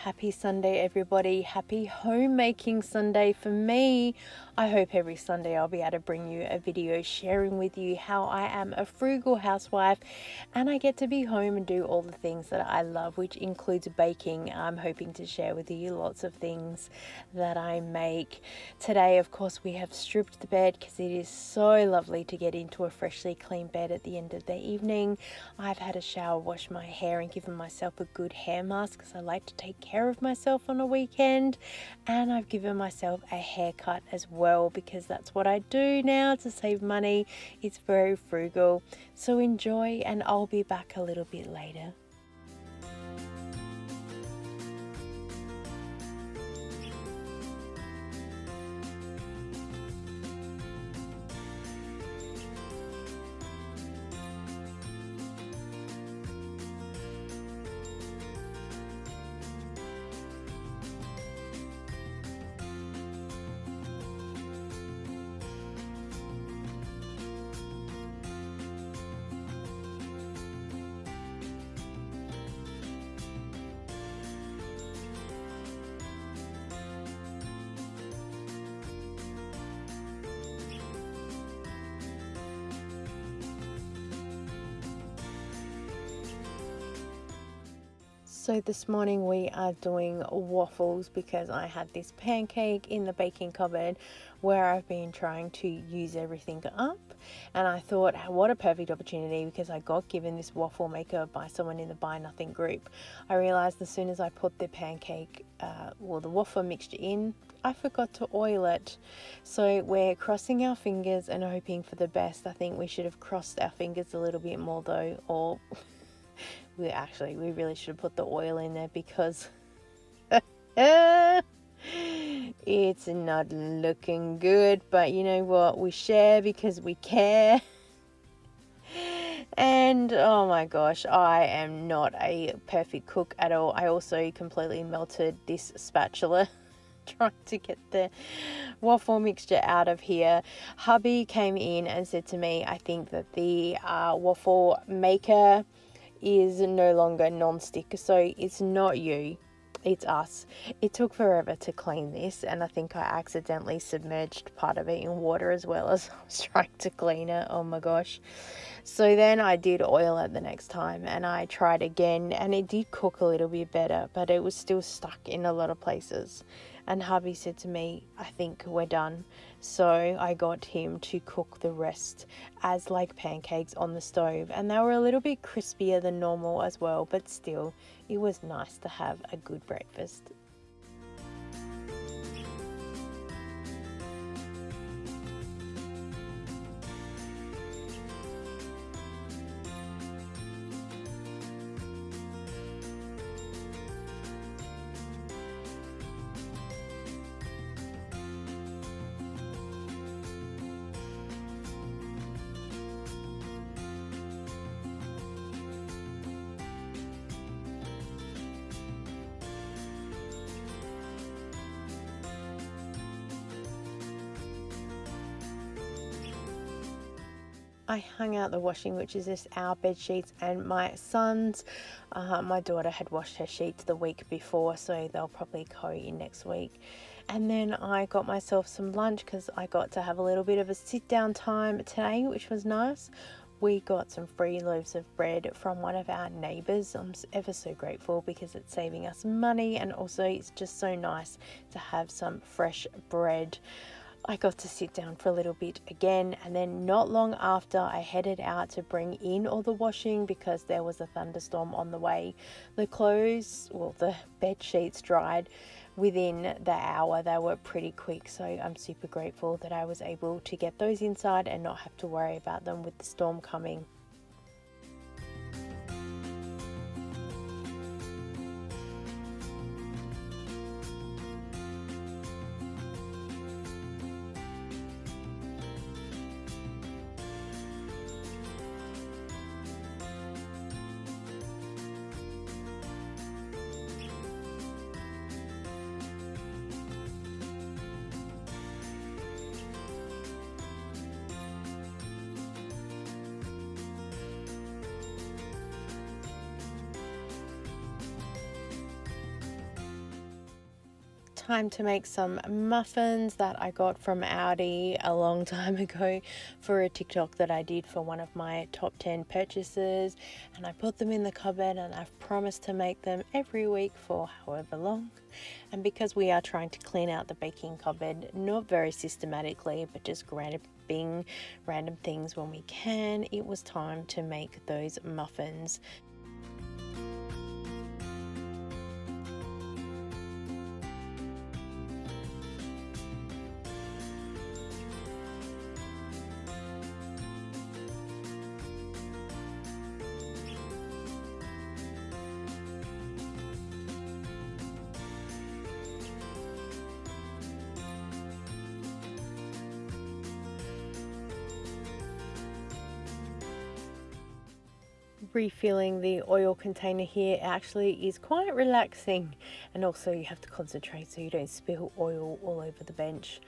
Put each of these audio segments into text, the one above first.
Happy Sunday, everybody. Happy homemaking Sunday for me. I hope every Sunday I'll be able to bring you a video sharing with you how I am a frugal housewife and I get to be home and do all the things that I love, which includes baking. I'm hoping to share with you lots of things that I make. Today, of course, we have stripped the bed because it is so lovely to get into a freshly clean bed at the end of the evening. I've had a shower, washed my hair and given myself a good hair mask because I like to take care of myself on a weekend, and I've given myself a haircut as well because that's what I do now to save money. It's very frugal, so enjoy, and I'll be back a little bit later. So this morning we are doing waffles because I had this pancake in the baking cupboard where I've been trying to use everything up, and I thought what a perfect opportunity because I got given this waffle maker by someone in the Buy Nothing group. I realized as soon as I put the pancake, the waffle mixture in, I forgot to oil it. So we're crossing our fingers and hoping for the best. I think we should have crossed our fingers a little bit more though, or we really should have put the oil in there because it's not looking good. But you know what? We share because we care. And oh my gosh, I am not a perfect cook at all. I also completely melted this spatula trying to get the waffle mixture out of here. Hubby came in and said to me, I think that the waffle maker is no longer non-stick, so it's not you, it's us. It took forever to clean this, and I think I accidentally submerged part of it in water as well as I was trying to clean it. Oh my gosh. So then I did oil it the next time and I tried again, and it did cook a little bit better, but it was still stuck in a lot of places. And hubby said to me, I think we're done. So I got him to cook the rest as like pancakes on the stove, and they were a little bit crispier than normal as well, but still it was nice to have a good breakfast. I hung out the washing, which is just our bed sheets and my son's. My daughter had washed her sheets the week before, so they'll probably go in next week. And then I got myself some lunch because I got to have a little bit of a sit down time today, which was nice. We got some free loaves of bread from one of our neighbours. I'm ever so grateful because it's saving us money, and also it's just so nice to have some fresh bread. I got to sit down for a little bit again, and then not long after I headed out to bring in all the washing because there was a thunderstorm on the way. The bed sheets dried within the hour. They were pretty quick, so I'm super grateful that I was able to get those inside and not have to worry about them with the storm coming. time to make some muffins that I got from Aldi a long time ago for a TikTok that I did for one of my top 10 purchases, and I put them in the cupboard, and I've promised to make them every week for however long. And because we are trying to clean out the baking cupboard, not very systematically, but just grabbing random things when we can, it was time to make those muffins. Refilling the oil container here actually is quite relaxing, and also you have to concentrate so you don't spill oil all over the bench.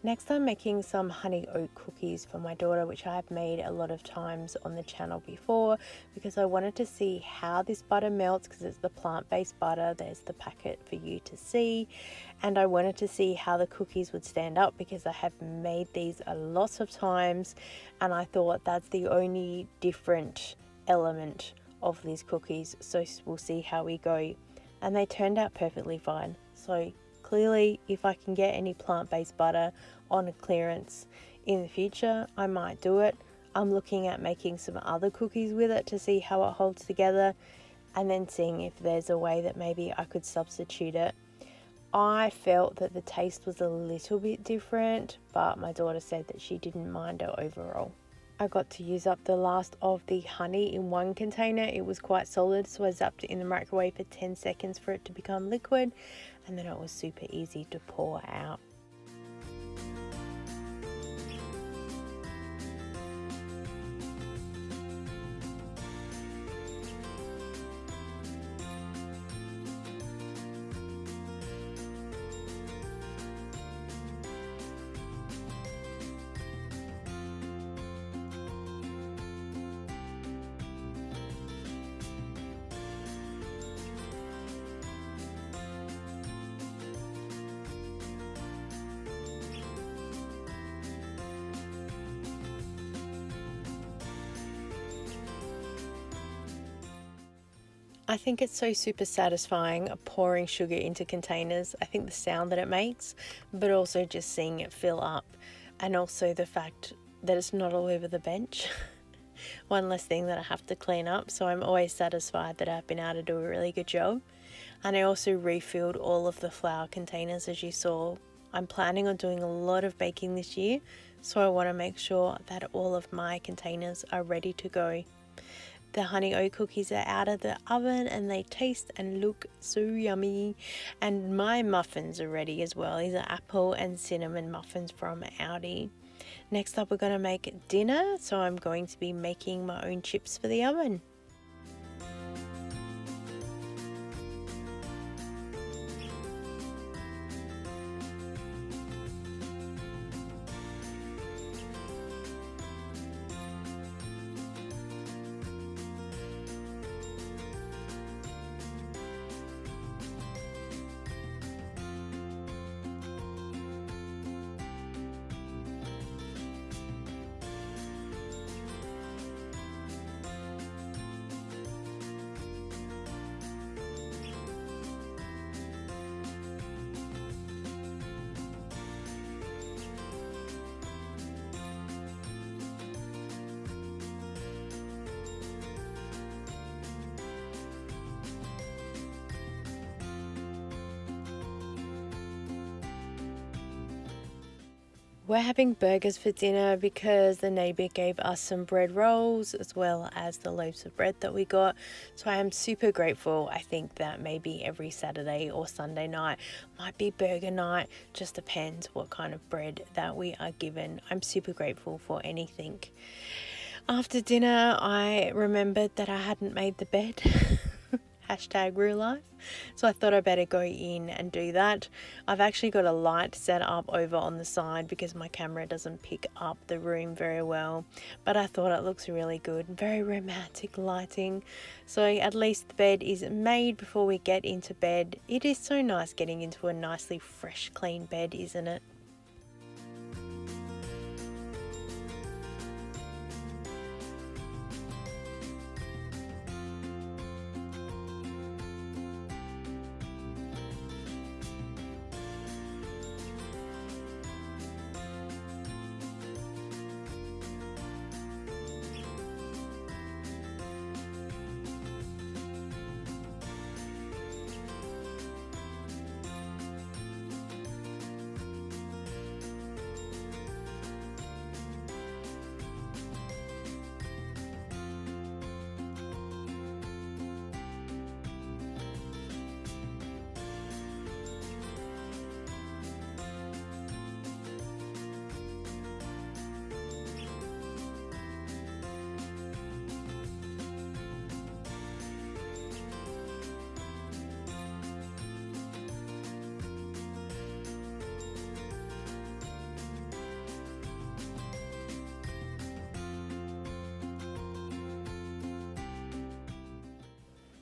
Next, I'm making some honey oat cookies for my daughter, which I have made a lot of times on the channel before because I wanted to see how this butter melts, because it's the plant-based butter. There's the packet for you to see, and I wanted to see how the cookies would stand up because I have made these a lot of times, and I thought that's the only different element of these cookies, so we'll see how we go. And they turned out perfectly fine. So clearly, if I can get any plant-based butter on a clearance in the future, I might do it. I'm looking at making some other cookies with it to see how it holds together, and then seeing if there's a way that maybe I could substitute it. I felt that the taste was a little bit different, but my daughter said that she didn't mind it overall. I got to use up the last of the honey in one container. It was quite solid, so I zapped it in the microwave for 10 seconds for it to become liquid, and then it was super easy to pour out. I think it's so super satisfying pouring sugar into containers. I think the sound that it makes, but also just seeing it fill up, and also the fact that it's not all over the bench. One less thing that I have to clean up, so I'm always satisfied that I've been able to do a really good job. And I also refilled all of the flour containers, as you saw. I'm planning on doing a lot of baking this year, so I want to make sure that all of my containers are ready to go. The honey oat cookies are out of the oven and they taste and look so yummy. And my muffins are ready as well. These are apple and cinnamon muffins from Aldi. Next up, we're going to make dinner. So I'm going to be making my own chips for the oven. We're having burgers for dinner because the neighbour gave us some bread rolls as well as the loaves of bread that we got. So I am super grateful. I think that maybe every Saturday or Sunday night might be burger night. Just depends what kind of bread that we are given. I'm super grateful for anything. After dinner, I remembered that I hadn't made the bed. #real life. So I thought I'd better go in and do that. I've actually got a light set up over on the side because my camera doesn't pick up the room very well, but I thought it looks really good. Very romantic lighting. So at least the bed is made before we get into bed. It is so nice getting into a nicely fresh, clean bed, isn't it?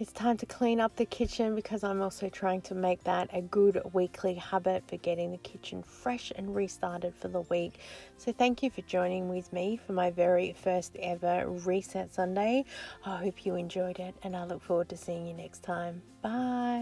It's time to clean up the kitchen because I'm also trying to make that a good weekly habit for getting the kitchen fresh and restarted for the week. So thank you for joining with me for my very first ever Reset Sunday. I hope you enjoyed it and I look forward to seeing you next time. Bye.